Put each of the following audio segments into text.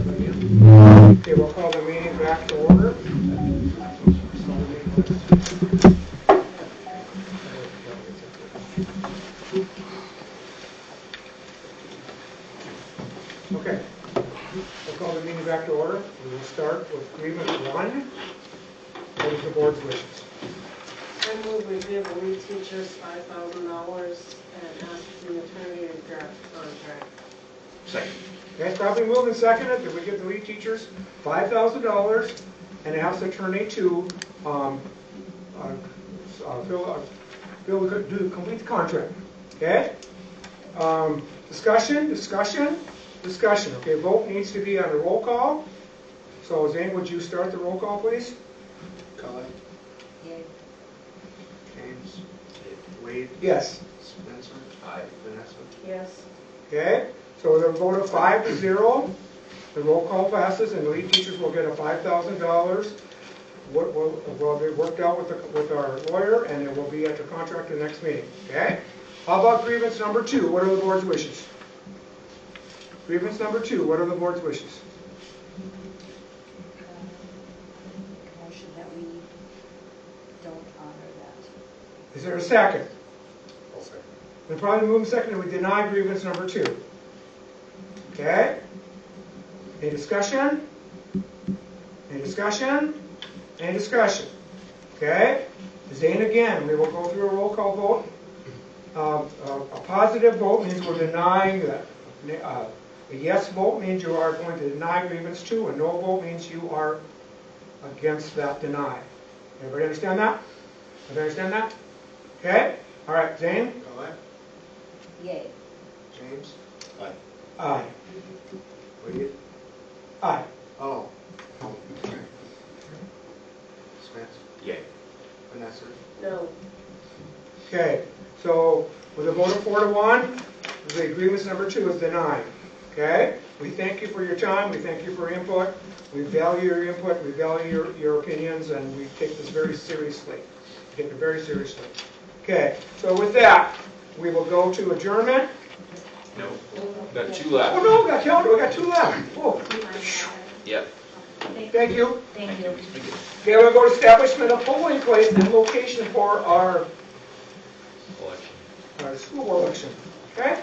Okay, we'll call the meeting back to order. Okay, we'll call the meeting back to order. We will start with Grievance 1. What is the board's wishes? I move we give the lead teachers $5,000 and ask the attorney to draft the contract. Second. Okay, probably moved and seconded that we give the lead teachers $5,000 and ask the attorney to complete the contract. Okay? Discussion. Okay, vote needs to be on a roll call. So, Zane, would you start the roll call, please? Colin? Yay. James? Wade? Yes. Spencer? Aye. Vanessa? Yes. Okay? So, with a vote of 5-0, the roll call passes, and the lead teachers will get a $5,000. Will be worked out with our lawyer, and it will be at the contract in the next meeting. Okay? How about grievance number 2? What are the board's wishes? Grievance number 2. What are the board's wishes? Motion that we don't honor that. Is there a second? I'll second. Then probably move second, and we deny grievance number 2. Okay? Any discussion? Any discussion? Any discussion? Okay? Zane again, we will go through a roll call vote. A positive vote means we're denying that. A yes vote means you are going to deny grievance 2. A no vote means you are against that deny. Everybody understand that? Everybody understand that? Okay? All right, Zane? Colin? Yay. James? Aye. Aye. Wade? Aye. Oh. Okay. Spence? Yay. Vanessa? No. Okay, so with a vote of 4-1, the grievance number 2 is denied. Okay? We thank you for your time. We thank you for your input. We value your input. We value your opinions, and we take this very seriously. We take it very seriously. Okay, so with that, we will go to adjournment. No. Got 2 left. Oh no, we got calendar. We got 2 left. Oh, Yep. thank you. Thank you. Okay, we'll go to establishment of polling place and location for our Election. school board election. Okay?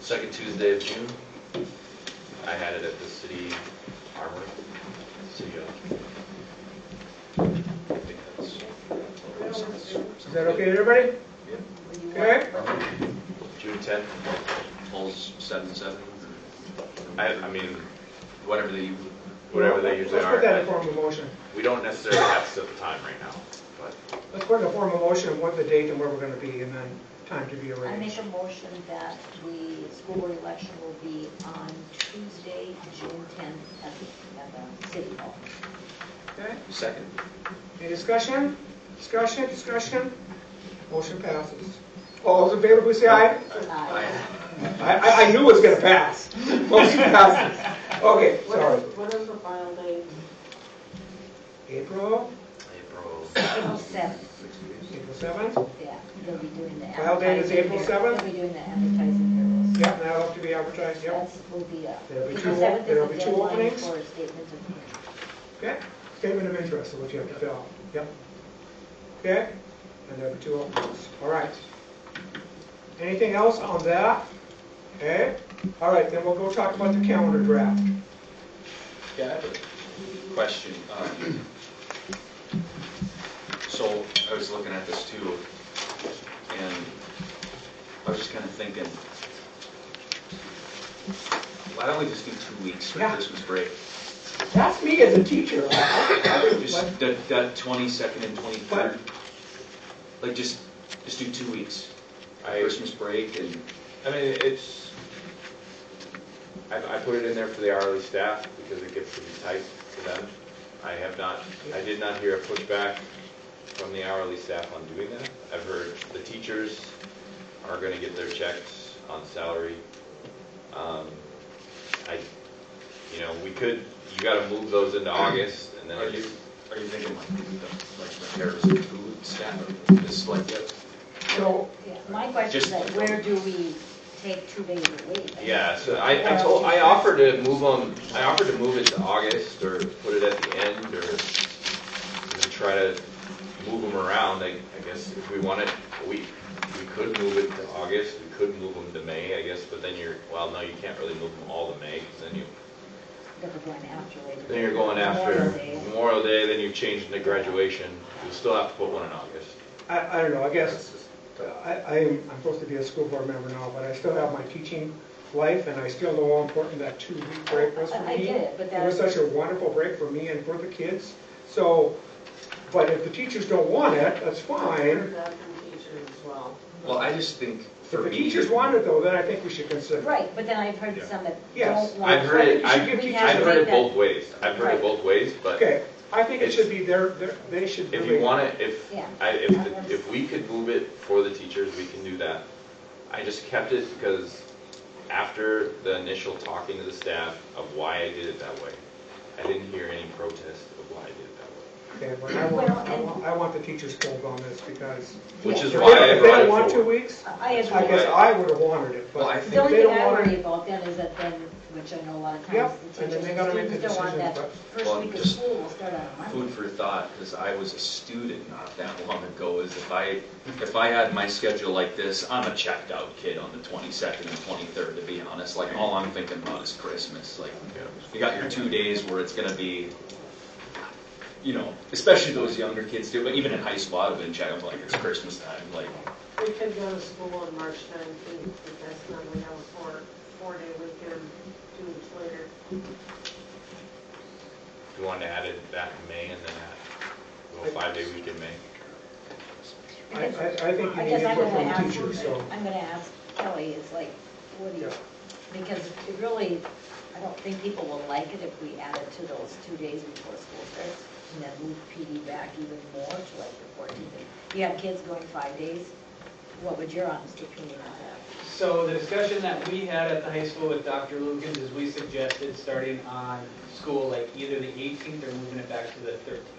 Second Tuesday of June. I had it at the city Armory. City I think that's. Is that okay, everybody? Okay? June 10th. Polls 7-7. I mean, whatever they usually Let's are. put that in form of motion. We don't necessarily have to set the time right now, but Let's put in a form of motion what the date and where we're going to be, and then time to be I arranged. make a motion that the school board election will be on Tuesday, June 10th at the City Hall. Okay? second. Any discussion? Discussion? Motion passes. All those in favor, please say aye. Aye. I knew it was going to pass. Motion passes. Okay, sorry. What is the final date? April April. April 7th. April 7th? Yeah, they'll be doing the File date is April 7th? They'll be doing the advertising Yep, that'll have to be advertised, bureaus. yep. That will be There'll be April two- 7th there'll is be the two deadline openings. for a statement of interest. Okay? Statement of interest is what you have to fill out. Yep. Okay? And there'll be 2 openings. All right. Anything else on that? Okay? All right, then we'll go talk about the calendar draft. Yeah, I have a question. So I was looking at this too, and I was just kind of thinking, why don't we just do 2 weeks for Yeah. Christmas break? That's me as a teacher. Just that 22nd and 23rd. Like just do 2 weeks. Christmas break, and I mean, I put it in there for the hourly staff because it gets to be tight for I did not hear a pushback from the hourly staff on doing that. I've heard the teachers are gonna get their checks on salary. You gotta move those into August, and then Are I you, just, are you thinking like the Harrison food staff, just like that? So, Yeah, my question is Just- like, where do we take 2 days a week? yeah, so I offered to move it to August, or put it at the end, or try to move them around. I guess if we wanted, we could move it to August, we could move them to May, I guess, but then no, you can't really move them all to May, because then Then you're going after after Memorial Day. Memorial Day, then you've changed the graduation. You'll still have to put one in August. I don't know, I guess, I'm supposed to be a school board member now, but I still have my teaching life, and I still know how important that 2-week break was for me. I get it, but It was such a wonderful break for me and for the kids. So, but if the teachers don't want it, that's I've fine. heard that from teachers as well. Well, I just think for If the me. teachers want it though, then I think we should consider it. Right, but then I've heard Yeah. some that Yes. don't want. I've heard it, I think you should give We have I've to heard make it that- both ways. I've heard it both ways, but Okay, I think it should be they should. if you want it, Yeah. if we could move it for the teachers, we can do that. I just kept it because after the initial talking to the staff of why I did it that way, I didn't hear any protest of why I did it that way. Okay, but I want the teachers told on this because. Which is If why they I if brought they it don't want 2 forward. weeks, I agree. I guess I would have wanted it, Well, I but think- The only they thing don't I want worry it. about then is that then, which I know a lot of Yep, times the and then teachers they and gotta make the students don't want that decisions, first Well, week of just school will start on a Monday. Food for thought, because I was a student not that long ago, is if I had my schedule like this, I'm a checked out kid on the 22nd and 23rd, to be honest. Like, all I'm thinking about is Christmas. Like, you got your 2 days where it's gonna be, especially those younger kids do, but even in high school, I've been checking, like, it's Christmas time, like, We could go to school on March 19th, because then we have a four-day weekend 2 weeks later. If you wanted to add it back in May and then go 5-day week in May. I think you I need guess I'm input gonna from the ask, teachers, so. I'm gonna ask Kelly, it's like, what do you, Yeah. because it really, I don't think people will like it if we add it to those 2 days before school starts, and then move PD back even more to like the 14th. You have kids going 5 days, what would your honest opinion of that? So the discussion that we had at the high school with Dr. Lukens is we suggested starting on school like either the 18th or moving it back to the 13th.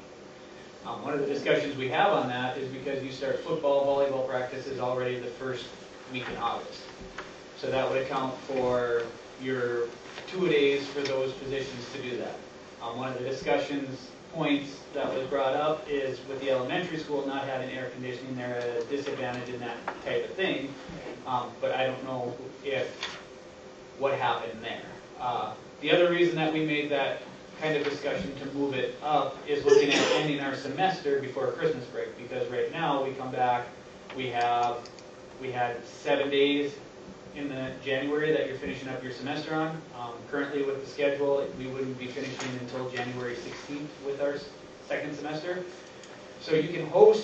One of the discussions we have on that is because you start football, volleyball practices already the first week in August. So that would account for your 2 days for those positions to do that. One of the discussions points that was brought up is with the elementary school not having air conditioning, they're at a disadvantage in that type of thing. But I don't know what happened there. The other reason that we made that kind of discussion to move it up is looking at ending our semester before Christmas break, because right now we come back, we had 7 days in the January that you're finishing up your semester on. Currently with the schedule, we wouldn't be finishing until January 16th with our second semester. So you can hold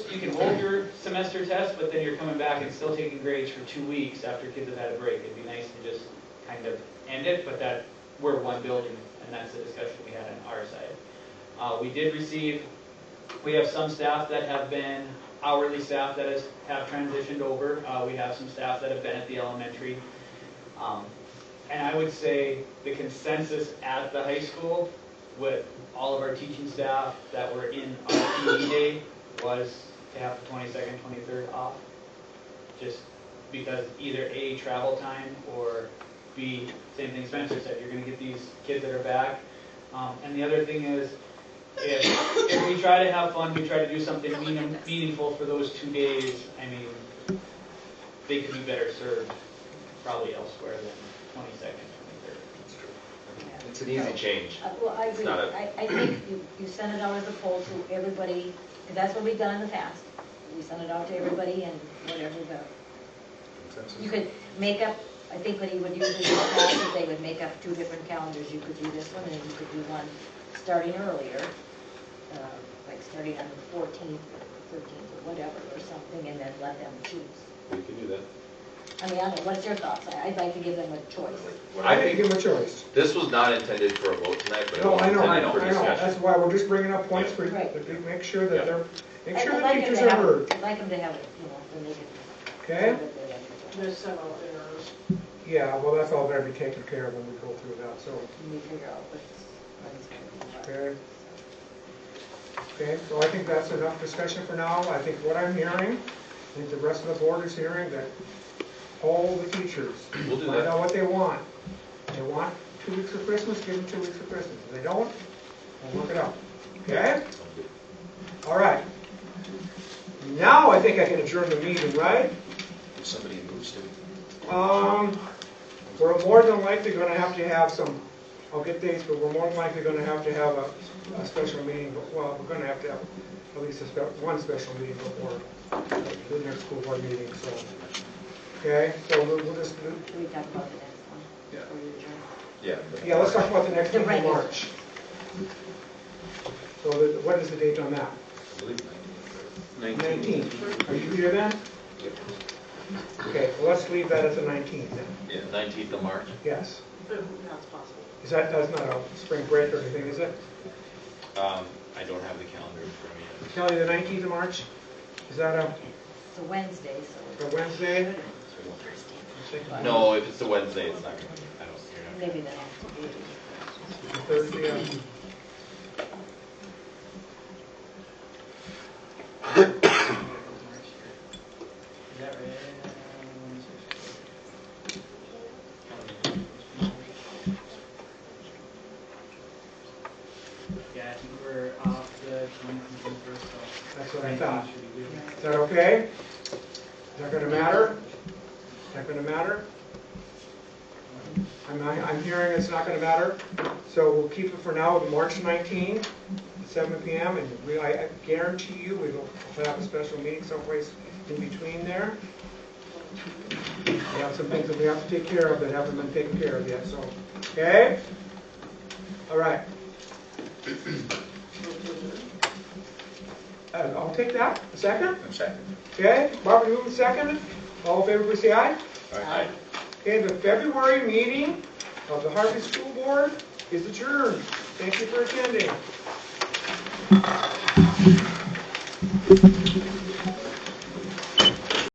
your semester test, but then you're coming back and still taking grades for 2 weeks after kids have had a break. It'd be nice to just kind of end it, but that we're one building, and that's the discussion we had on our side. We have some staff that have been hourly staff that have transitioned over. We have some staff that have been at the elementary. And I would say the consensus at the high school with all of our teaching staff that were in our PD day was to have the 22nd, 23rd off. Just because either A, travel time, or B, same thing Spencer said, you're going to get these kids that are back. And the other thing is, if we try to have fun, we try to do something meaningful for those 2 days, I mean, they could be better served probably elsewhere than 22nd, 23rd. It's an easy change. Well, I agree. not a- I think you send it out as a poll to everybody, because that's what we've done in the past. We send it out to everybody and whatever you could make up, I think what he would usually do in the past is they would make up 2 different calendars. You could do this one and you could do one starting earlier, like starting on the 14th or 13th or whatever or something, and then let them choose. We can do that. I mean, I don't know, what's your thoughts? I'd like to give them a choice. I think think give them a choice. this was not intended for a vote tonight, but it No, was I know, intended for that's discussion. why we're just bringing up points for, Right. to make sure that they're, make sure I'd the like them teachers to are have- heard, I'd like them to have it, you know, when they get. okay? There's several errors. Yeah, well, that's all gonna be taken care of when we go through that, so, We figure out what's going to be. okay? Okay, so I think that's enough discussion for now. I think what I'm hearing, I think the rest of the board is hearing that all the teachers, We'll do find that. out what they want. They want 2 weeks of Christmas, give them 2 weeks of Christmas. If they don't, we'll work it out, okay? All right. Now I think I can adjourn the meeting, right? If somebody moves to. We're more than likely going to have some, I'll get dates, but we're more than likely going to have a special meeting, well, we're going to have at least one special meeting before the next school board meeting, so. Okay, so we'll just, Can we talk about the next one? Yeah. Before you adjourn? Yeah. yeah, let's talk about the next The one in regular. March. So what is the date on that? I believe 19. 19th. Are you here then? Okay, well, let's leave that as the 19th then. Yeah. 19th of March. Yes. That's possible. That's not a spring break or anything, is it? I don't have the calendar in front of me. Kelly, the 19th of March? Is that It's a Wednesday, so. a Wednesday? yet. No, if it's a Wednesday, it's not gonna, I don't, you're not. Maybe the next. Thursday? Is that right? Yeah, I think we're off the 21st, so. That's what I thought. Should be good. Is that okay? Is that gonna matter? Is that gonna matter? I'm hearing it's not gonna matter, so we'll keep it for now, March 19th, 7 p.m., and I guarantee you we will have a special meeting someplace in between there. We have some things that we have to take care of that haven't been taken care of yet, so, okay? All right. I'll take that, a second? I'm second. Okay, Barbara moving second. All in favor, please say aye. Aye. Okay, the February meeting of the Harvey School Board is adjourned. Thank you for attending.